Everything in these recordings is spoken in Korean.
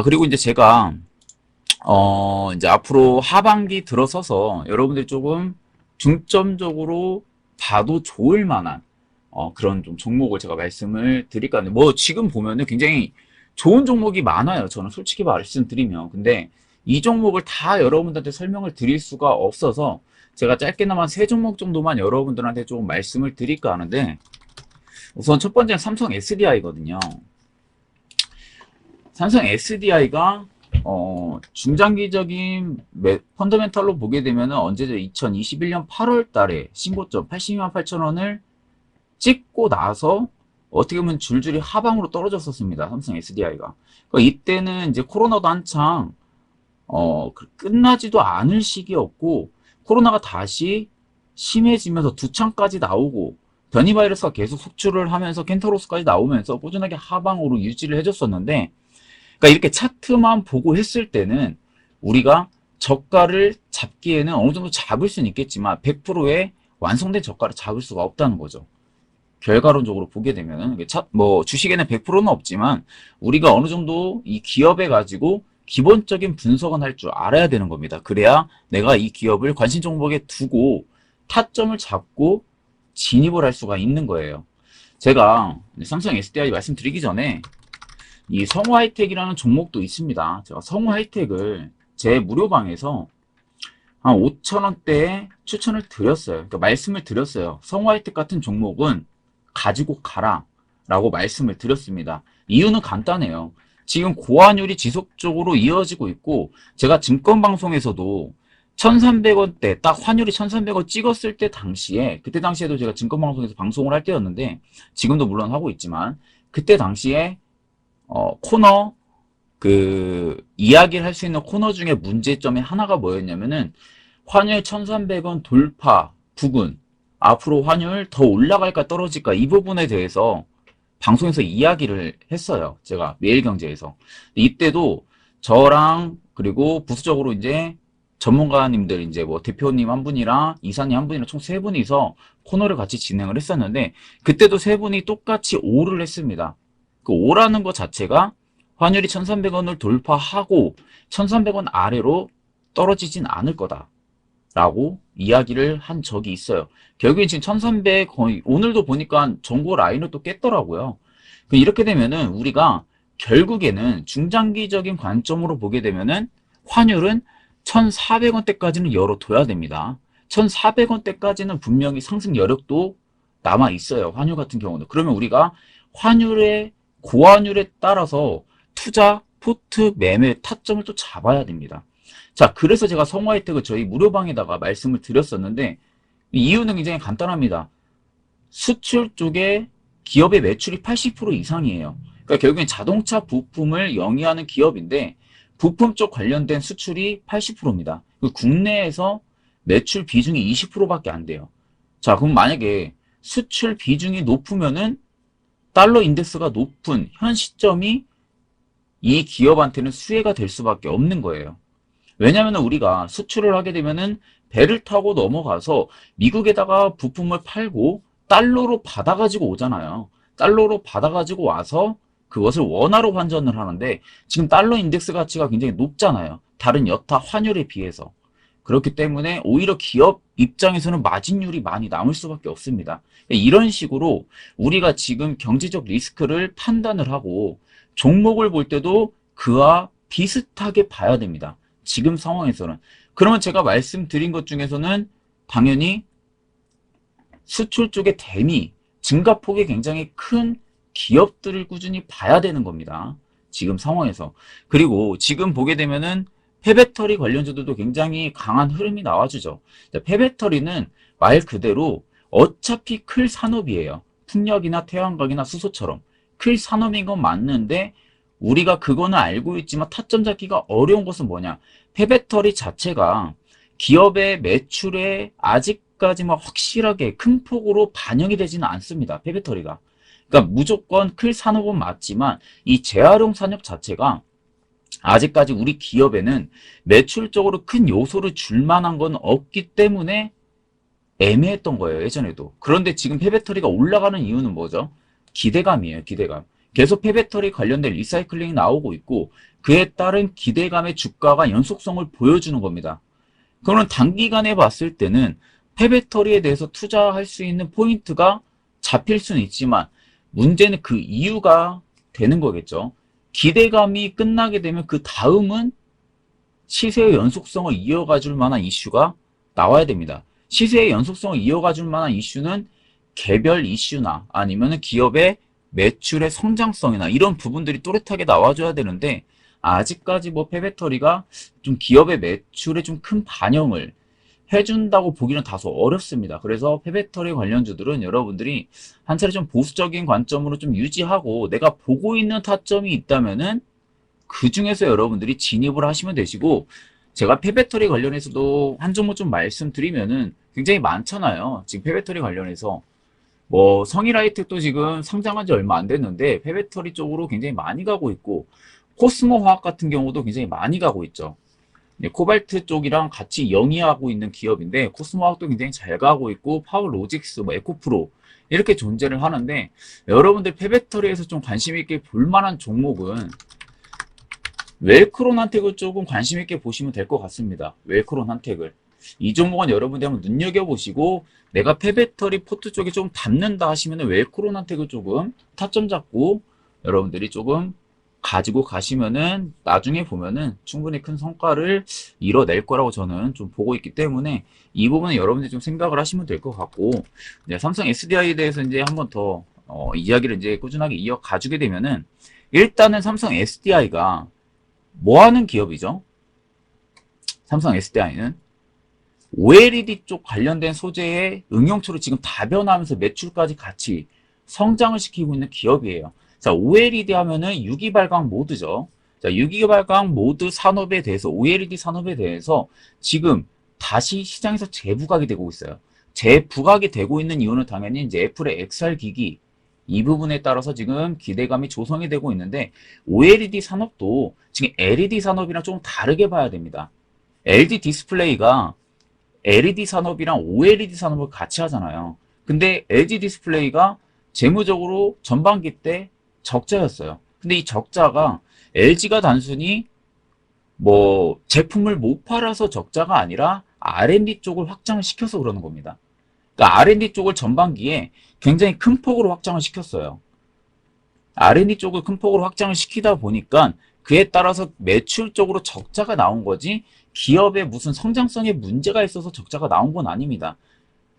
그리고 이제 제가, 이제 앞으로 하반기 들어서서 여러분들이 조금 중점적으로 봐도 좋을 만한, 그런 좀 종목을 제가 말씀을 드릴까 하는데, 뭐 지금 보면은 굉장히 좋은 종목이 많아요. 저는 솔직히 말씀드리면. 근데 이 종목을 다 여러분들한테 설명을 드릴 수가 없어서 제가 짧게나마 세 종목 정도만 여러분들한테 좀 말씀을 드릴까 하는데, 우선 첫 번째는 삼성 SDI거든요. 삼성 SDI가 중장기적인 펀더멘탈로 보게 되면 언제죠? 2021년 8월 달에 신고점 82만 8천 원을 찍고 나서 어떻게 보면 줄줄이 하방으로 떨어졌었습니다. 삼성 SDI가. 그러니까 이때는 이제 코로나도 한창 끝나지도 않을 시기였고, 코로나가 다시 심해지면서 두창까지 나오고, 변이 바이러스가 계속 속출을 하면서 켄타로스까지 나오면서 꾸준하게 하방으로 유지를 해줬었는데, 그러니까 이렇게 차트만 보고 했을 때는 우리가 저가를 잡기에는 어느 정도 잡을 수는 있겠지만 100%의 완성된 저가를 잡을 수가 없다는 거죠. 결과론적으로 보게 되면은 뭐 주식에는 100%는 없지만 우리가 어느 정도 이 기업에 가지고 기본적인 분석은 할 줄 알아야 되는 겁니다. 그래야 내가 이 기업을 관심 종목에 두고 타점을 잡고 진입을 할 수가 있는 거예요. 제가 삼성 SDI 말씀드리기 전에 이 성우하이텍이라는 종목도 있습니다. 제가 성우하이텍을 제 무료방에서 한 5,000원대에 추천을 드렸어요. 그러니까 말씀을 드렸어요. 성우하이텍 같은 종목은 가지고 가라 라고 말씀을 드렸습니다. 이유는 간단해요. 지금 고환율이 지속적으로 이어지고 있고, 제가 증권방송에서도 1,300원대, 딱 환율이 1,300원 찍었을 때 당시에, 그때 당시에도 제가 증권방송에서 방송을 할 때였는데, 지금도 물론 하고 있지만, 그때 당시에 코너, 이야기를 할 수 있는 코너 중에 문제점이 하나가 뭐였냐면은, 환율 1,300원 돌파 부근, 앞으로 환율 더 올라갈까 떨어질까 이 부분에 대해서 방송에서 이야기를 했어요. 제가 매일경제에서. 이때도 저랑 그리고 부수적으로 이제 전문가님들 이제 뭐 대표님 한 분이랑 이사님 한 분이랑 총 세 분이서 코너를 같이 진행을 했었는데, 그때도 세 분이 똑같이 오를 했습니다. 그 오라는 것 자체가 환율이 1,300원을 돌파하고 1,300원 아래로 떨어지진 않을 거다 라고 이야기를 한 적이 있어요. 결국엔 지금 1,300 거의 오늘도 보니까 전고 라인을 또 깼더라고요. 이렇게 되면은 우리가 결국에는 중장기적인 관점으로 보게 되면은 환율은 1,400원대까지는 열어둬야 됩니다. 1,400원대까지는 분명히 상승 여력도 남아 있어요. 환율 같은 경우는. 그러면 우리가 환율의 고환율에 따라서 투자, 포트, 매매, 타점을 또 잡아야 됩니다. 자, 그래서 제가 성우하이텍을 저희 무료방에다가 말씀을 드렸었는데, 이유는 굉장히 간단합니다. 수출 쪽에 기업의 매출이 80% 이상이에요. 그러니까 결국엔 자동차 부품을 영위하는 기업인데, 부품 쪽 관련된 수출이 80%입니다. 국내에서 매출 비중이 20%밖에 안 돼요. 자, 그럼 만약에 수출 비중이 높으면은 달러 인덱스가 높은 현 시점이 이 기업한테는 수혜가 될 수밖에 없는 거예요. 왜냐하면 우리가 수출을 하게 되면은 배를 타고 넘어가서 미국에다가 부품을 팔고 달러로 받아가지고 오잖아요. 달러로 받아가지고 와서 그것을 원화로 환전을 하는데, 지금 달러 인덱스 가치가 굉장히 높잖아요. 다른 여타 환율에 비해서. 그렇기 때문에 오히려 기업 입장에서는 마진율이 많이 남을 수밖에 없습니다. 이런 식으로 우리가 지금 경제적 리스크를 판단을 하고 종목을 볼 때도 그와 비슷하게 봐야 됩니다. 지금 상황에서는. 그러면 제가 말씀드린 것 중에서는 당연히 수출 쪽의 대미, 증가폭이 굉장히 큰 기업들을 꾸준히 봐야 되는 겁니다. 지금 상황에서. 그리고 지금 보게 되면은 폐배터리 관련주들도 굉장히 강한 흐름이 나와주죠. 폐배터리는 말 그대로 어차피 클 산업이에요. 풍력이나 태양광이나 수소처럼 클 산업인 건 맞는데, 우리가 그거는 알고 있지만 타점 잡기가 어려운 것은 뭐냐? 폐배터리 자체가 기업의 매출에 아직까지 막 확실하게 큰 폭으로 반영이 되지는 않습니다. 폐배터리가. 그러니까 무조건 클 산업은 맞지만 이 재활용 산업 자체가 아직까지 우리 기업에는 매출적으로 큰 요소를 줄 만한 건 없기 때문에 애매했던 거예요, 예전에도. 그런데 지금 폐배터리가 올라가는 이유는 뭐죠? 기대감이에요, 기대감. 계속 폐배터리 관련된 리사이클링이 나오고 있고 그에 따른 기대감의 주가가 연속성을 보여주는 겁니다. 그러면 단기간에 봤을 때는 폐배터리에 대해서 투자할 수 있는 포인트가 잡힐 수는 있지만 문제는 그 이유가 되는 거겠죠. 기대감이 끝나게 되면 그 다음은 시세의 연속성을 이어가 줄 만한 이슈가 나와야 됩니다. 시세의 연속성을 이어가 줄 만한 이슈는 개별 이슈나 아니면 기업의 매출의 성장성이나 이런 부분들이 또렷하게 나와줘야 되는데 아직까지 뭐 폐배터리가 좀 기업의 매출에 좀 큰 반영을 해준다고 보기는 다소 어렵습니다. 그래서 폐배터리 관련주들은 여러분들이 한 차례 좀 보수적인 관점으로 좀 유지하고 내가 보고 있는 타점이 있다면은 그 중에서 여러분들이 진입을 하시면 되시고 제가 폐배터리 관련해서도 한 종목 좀 말씀드리면은 굉장히 많잖아요. 지금 폐배터리 관련해서 뭐 성일라이텍도 지금 상장한 지 얼마 안 됐는데 폐배터리 쪽으로 굉장히 많이 가고 있고 코스모 화학 같은 경우도 굉장히 많이 가고 있죠. 코발트 쪽이랑 같이 영위하고 있는 기업인데 코스모 화학도 굉장히 잘 가고 있고 파워로직스, 뭐 에코프로 이렇게 존재를 하는데 여러분들 폐배터리에서 좀 관심 있게 볼 만한 종목은 웰크론한텍을 조금 관심 있게 보시면 될 것 같습니다. 웰크론한텍을. 이 종목은 여러분들이 한번 눈여겨보시고 내가 폐배터리 포트 쪽에 좀 담는다 하시면 웰크론한텍을 조금 타점 잡고 여러분들이 조금 가지고 가시면은 나중에 보면은 충분히 큰 성과를 이뤄낼 거라고 저는 좀 보고 있기 때문에 이 부분은 여러분들이 좀 생각을 하시면 될 것 같고 삼성 SDI에 대해서 이제 한번 더 이야기를 이제 꾸준하게 이어가주게 되면은 일단은 삼성 SDI가 뭐 하는 기업이죠? 삼성 SDI는 OLED 쪽 관련된 소재의 응용처로 지금 다변화하면서 매출까지 같이 성장을 시키고 있는 기업이에요. 자, OLED 하면은 유기발광 모드죠. 자, 유기발광 모드 산업에 대해서, OLED 산업에 대해서 지금 다시 시장에서 재부각이 되고 있어요. 재부각이 되고 있는 이유는 당연히 이제 애플의 XR 기기, 이 부분에 따라서 지금 기대감이 조성이 되고 있는데, OLED 산업도 지금 LED 산업이랑 좀 다르게 봐야 됩니다. LG 디스플레이가 LED 산업이랑 OLED 산업을 같이 하잖아요. 근데 LG 디스플레이가 재무적으로 전반기 때 적자였어요. 근데 이 적자가 LG가 단순히 뭐 제품을 못 팔아서 적자가 아니라 R&D 쪽을 확장을 시켜서 그러는 겁니다. 그러니까 R&D 쪽을 전반기에 굉장히 큰 폭으로 확장을 시켰어요. R&D 쪽을 큰 폭으로 확장을 시키다 보니까 그에 따라서 매출적으로 적자가 나온 거지 기업의 무슨 성장성에 문제가 있어서 적자가 나온 건 아닙니다.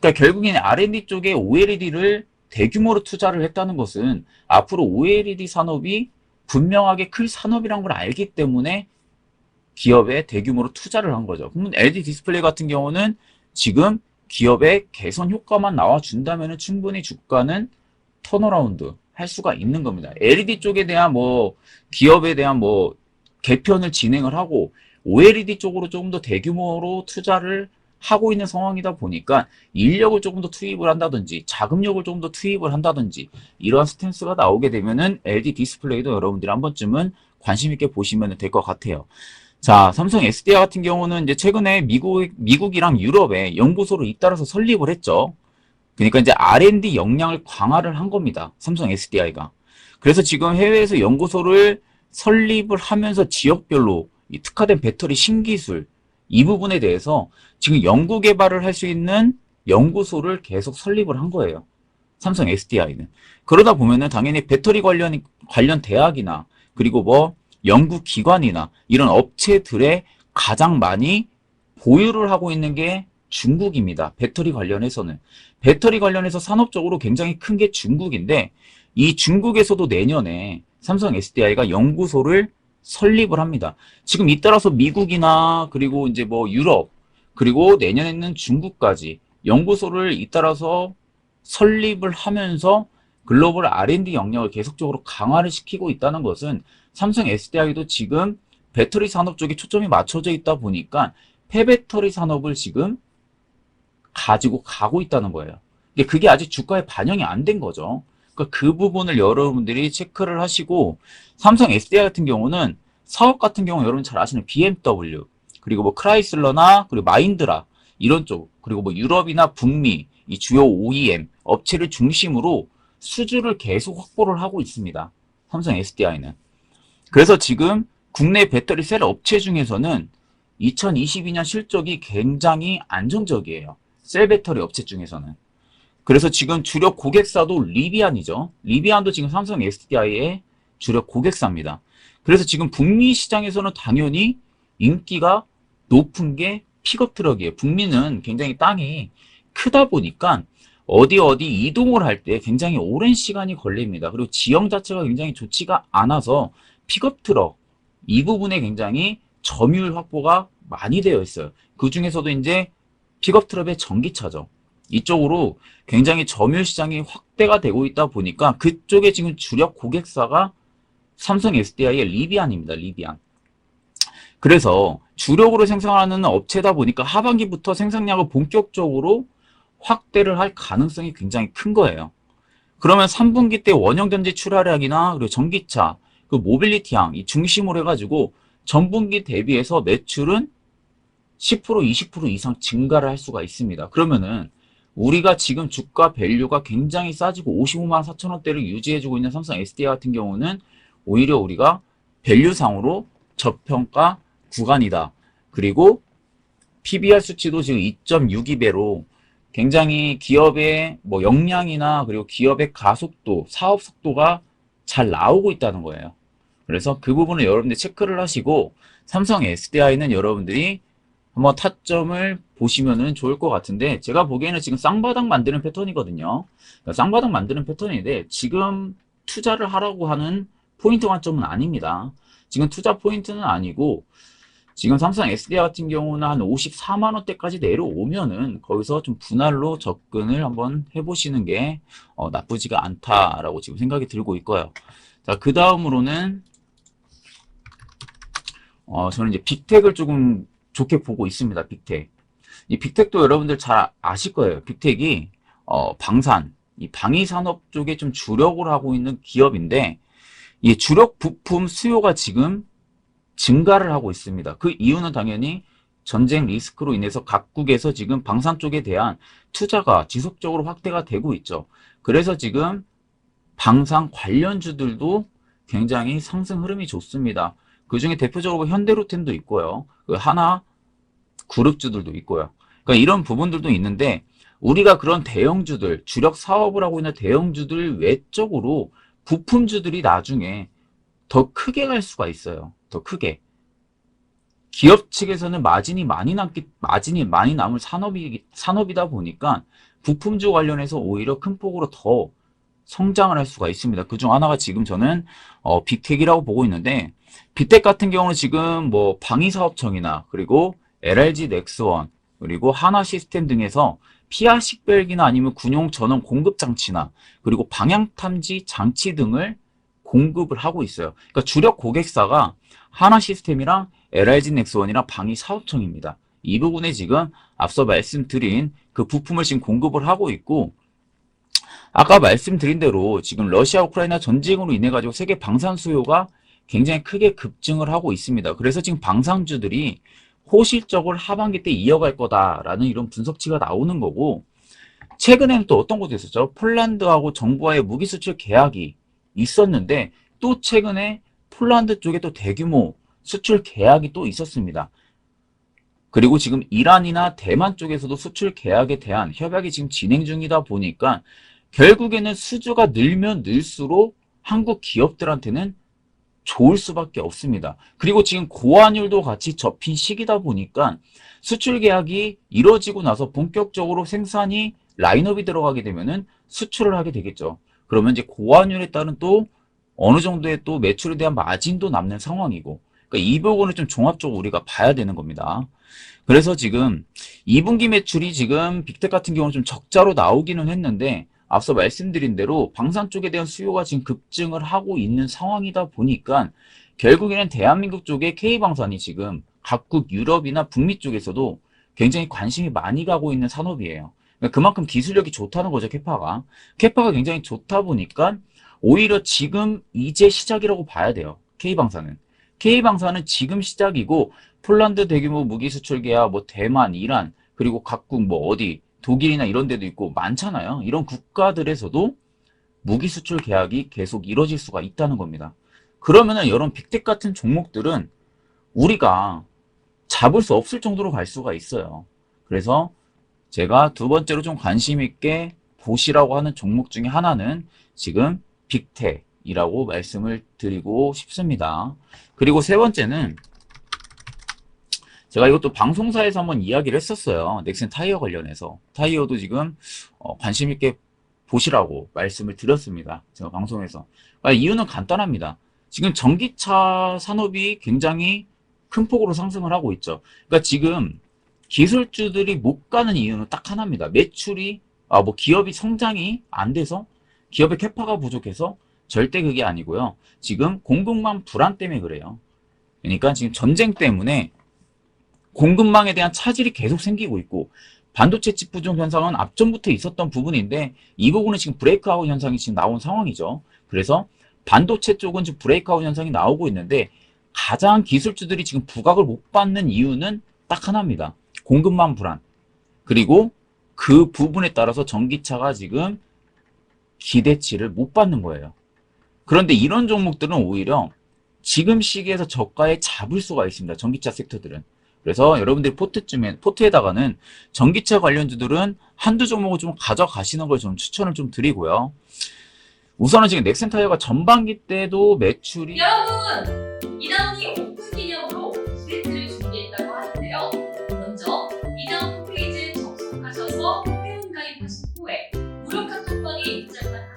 그러니까 결국에는 R&D 쪽에 OLED를 대규모로 투자를 했다는 것은 앞으로 OLED 산업이 분명하게 클 산업이란 걸 알기 때문에 기업에 대규모로 투자를 한 거죠. 그러면 LG 디스플레이 같은 경우는 지금 기업의 개선 효과만 나와준다면 충분히 주가는 턴어라운드 할 수가 있는 겁니다. LED 쪽에 대한 뭐 기업에 대한 뭐 개편을 진행을 하고 OLED 쪽으로 조금 더 대규모로 투자를 하고 있는 상황이다 보니까 인력을 조금 더 투입을 한다든지 자금력을 조금 더 투입을 한다든지 이러한 스탠스가 나오게 되면은 LG 디스플레이도 여러분들이 한 번쯤은 관심 있게 보시면 될 것 같아요. 자, 삼성 SDI 같은 경우는 이제 최근에 미국이랑 유럽에 연구소를 잇따라서 설립을 했죠. 그러니까 이제 R&D 역량을 강화를 한 겁니다. 삼성 SDI가. 그래서 지금 해외에서 연구소를 설립을 하면서 지역별로 이 특화된 배터리 신기술 이 부분에 대해서 지금 연구 개발을 할 수 있는 연구소를 계속 설립을 한 거예요. 삼성 SDI는. 그러다 보면은 당연히 배터리 관련 대학이나 그리고 뭐 연구기관이나 이런 업체들의 가장 많이 보유를 하고 있는 게 중국입니다. 배터리 관련해서는. 배터리 관련해서 산업적으로 굉장히 큰 게 중국인데 이 중국에서도 내년에 삼성 SDI가 연구소를 설립을 합니다. 지금 잇따라서 미국이나 그리고 이제 뭐 유럽 그리고 내년에는 중국까지 연구소를 잇따라서 설립을 하면서 글로벌 R&D 역량을 계속적으로 강화를 시키고 있다는 것은 삼성 SDI도 지금 배터리 산업 쪽에 초점이 맞춰져 있다 보니까 폐배터리 산업을 지금 가지고 가고 있다는 거예요. 그게 아직 주가에 반영이 안 된 거죠. 그러니까 그 부분을 여러분들이 체크를 하시고 삼성 SDI 같은 경우는 사업 같은 경우 여러분 잘 아시는 BMW 그리고 뭐 크라이슬러나 그리고 마인드라 이런 쪽 그리고 뭐 유럽이나 북미 이 주요 OEM 업체를 중심으로 수주를 계속 확보를 하고 있습니다. 삼성 SDI는. 그래서 지금 국내 배터리 셀 업체 중에서는 2022년 실적이 굉장히 안정적이에요. 셀 배터리 업체 중에서는. 그래서 지금 주력 고객사도 리비안이죠. 리비안도 지금 삼성 SDI의 주력 고객사입니다. 그래서 지금 북미 시장에서는 당연히 인기가 높은 게 픽업 트럭이에요. 북미는 굉장히 땅이 크다 보니까 어디 이동을 할 때 굉장히 오랜 시간이 걸립니다. 그리고 지형 자체가 굉장히 좋지가 않아서 픽업 트럭 이 부분에 굉장히 점유율 확보가 많이 되어 있어요. 그 중에서도 이제 픽업 트럭의 전기차죠. 이쪽으로 굉장히 점유율 시장이 확대가 되고 있다 보니까 그쪽에 지금 주력 고객사가 삼성 SDI의 리비안입니다. 리비안. 그래서 주력으로 생산하는 업체다 보니까 하반기부터 생산량을 본격적으로 확대를 할 가능성이 굉장히 큰 거예요. 그러면 3분기 때 원형전지 출하량이나 그리고 전기차, 그 모빌리티향 이 중심으로 해가지고 전분기 대비해서 매출은 10% 20% 이상 증가를 할 수가 있습니다. 그러면은 우리가 지금 주가 밸류가 굉장히 싸지고 55만 4천 원대를 유지해주고 있는 삼성 SDI 같은 경우는 오히려 우리가 밸류상으로 저평가 구간이다. 그리고 PBR 수치도 지금 2.62배로 굉장히 기업의 뭐 역량이나 그리고 기업의 가속도, 사업 속도가 잘 나오고 있다는 거예요. 그래서 그 부분을 여러분들이 체크를 하시고 삼성 SDI는 여러분들이 한번 타점을 보시면은 좋을 것 같은데 제가 보기에는 지금 쌍바닥 만드는 패턴이거든요. 그러니까 쌍바닥 만드는 패턴인데 지금 투자를 하라고 하는 포인트 관점은 아닙니다. 지금 투자 포인트는 아니고 지금 삼성 SDI 같은 경우는 한 54만 원대까지 내려오면은 거기서 좀 분할로 접근을 한번 해보시는 게 나쁘지가 않다라고 지금 생각이 들고 있고요. 자, 그 다음으로는 저는 이제 빅텍을 조금 좋게 보고 있습니다. 빅텍. 이 빅텍도 여러분들 잘 아실 거예요. 빅텍이 방산, 이 방위산업 쪽에 좀 주력을 하고 있는 기업인데 이 주력 부품 수요가 지금 증가를 하고 있습니다. 그 이유는 당연히 전쟁 리스크로 인해서 각국에서 지금 방산 쪽에 대한 투자가 지속적으로 확대가 되고 있죠. 그래서 지금 방산 관련주들도 굉장히 상승 흐름이 좋습니다. 그 중에 대표적으로 현대로템도 있고요. 그 하나 그룹주들도 있고요. 그러니까 이런 부분들도 있는데 우리가 그런 대형주들, 주력 사업을 하고 있는 대형주들 외적으로 부품주들이 나중에 더 크게 갈 수가 있어요. 더 크게. 기업 측에서는 마진이 많이 남을 산업이다 보니까 부품주 관련해서 오히려 큰 폭으로 더 성장을 할 수가 있습니다. 그중 하나가 지금 저는 빅텍이라고 보고 있는데 빅텍 같은 경우는 지금 뭐 방위사업청이나 그리고 LRG 넥스원 그리고 하나시스템 등에서 피하 식별기나 아니면 군용 전원 공급 장치나 그리고 방향 탐지 장치 등을 공급을 하고 있어요. 그러니까 주력 고객사가 하나시스템이랑 LRG 넥스원이랑 방위사업청입니다. 이 부분에 지금 앞서 말씀드린 그 부품을 지금 공급을 하고 있고 아까 말씀드린 대로 지금 러시아 우크라이나 전쟁으로 인해 가지고 세계 방산 수요가 굉장히 크게 급증을 하고 있습니다. 그래서 지금 방산주들이 호실적을 하반기 때 이어갈 거다라는 이런 분석치가 나오는 거고 최근에는 또 어떤 것도 있었죠. 폴란드하고 정부와의 무기 수출 계약이 있었는데 또 최근에 폴란드 쪽에 또 대규모 수출 계약이 또 있었습니다. 그리고 지금 이란이나 대만 쪽에서도 수출 계약에 대한 협약이 지금 진행 중이다 보니까 결국에는 수주가 늘면 늘수록 한국 기업들한테는 좋을 수밖에 없습니다. 그리고 지금 고환율도 같이 접힌 시기다 보니까 수출 계약이 이루어지고 나서 본격적으로 생산이 라인업이 들어가게 되면은 수출을 하게 되겠죠. 그러면 이제 고환율에 따른 또 어느 정도의 또 매출에 대한 마진도 남는 상황이고 그러니까 이 부분을 좀 종합적으로 우리가 봐야 되는 겁니다. 그래서 지금 2분기 매출이 지금 빅텍 같은 경우는 좀 적자로 나오기는 했는데 앞서 말씀드린 대로 방산 쪽에 대한 수요가 지금 급증을 하고 있는 상황이다 보니까 결국에는 대한민국 쪽에 K방산이 지금 각국 유럽이나 북미 쪽에서도 굉장히 관심이 많이 가고 있는 산업이에요. 그러니까 그만큼 기술력이 좋다는 거죠, 캐파가. 캐파가 굉장히 좋다 보니까 오히려 지금 이제 시작이라고 봐야 돼요, K방산은. K방산은 지금 시작이고 폴란드 대규모 무기 수출 계약, 뭐 대만, 이란, 그리고 각국 뭐 어디 독일이나 이런 데도 있고 많잖아요. 이런 국가들에서도 무기 수출 계약이 계속 이뤄질 수가 있다는 겁니다. 그러면은 이런 빅텍 같은 종목들은 우리가 잡을 수 없을 정도로 갈 수가 있어요. 그래서 제가 두 번째로 좀 관심 있게 보시라고 하는 종목 중에 하나는 지금 빅텍이라고 말씀을 드리고 싶습니다. 그리고 세 번째는 제가 이것도 방송사에서 한번 이야기를 했었어요. 넥센 타이어 관련해서. 타이어도 지금 관심 있게 보시라고 말씀을 드렸습니다. 제가 방송에서. 이유는 간단합니다. 지금 전기차 산업이 굉장히 큰 폭으로 상승을 하고 있죠. 그러니까 지금 기술주들이 못 가는 이유는 딱 하나입니다. 매출이, 기업이 성장이 안 돼서, 기업의 캐파가 부족해서 절대 그게 아니고요. 지금 공급망 불안 때문에 그래요. 그러니까 지금 전쟁 때문에 공급망에 대한 차질이 계속 생기고 있고, 반도체 칩 부족 현상은 앞전부터 있었던 부분인데, 이 부분은 지금 브레이크아웃 현상이 지금 나온 상황이죠. 그래서 반도체 쪽은 지금 브레이크아웃 현상이 나오고 있는데, 가장 기술주들이 지금 부각을 못 받는 이유는 딱 하나입니다. 공급망 불안. 그리고 그 부분에 따라서 전기차가 지금 기대치를 못 받는 거예요. 그런데 이런 종목들은 오히려 지금 시기에서 저가에 잡을 수가 있습니다. 전기차 섹터들은. 그래서 여러분들이 포트에다가는 전기차 관련주들은 한두 종목을 좀 가져가시는 걸 좀 추천을 좀 드리고요. 우선은 지금 넥센 타이어가 전반기 때도 매출이 여러분! 이다운이 오픈 기념으로 이벤트를 준비했다고 하는데요. 먼저 이다운 홈페이지에 접속하셔서 회원가입하신 후에 무료 카톡방에 입장만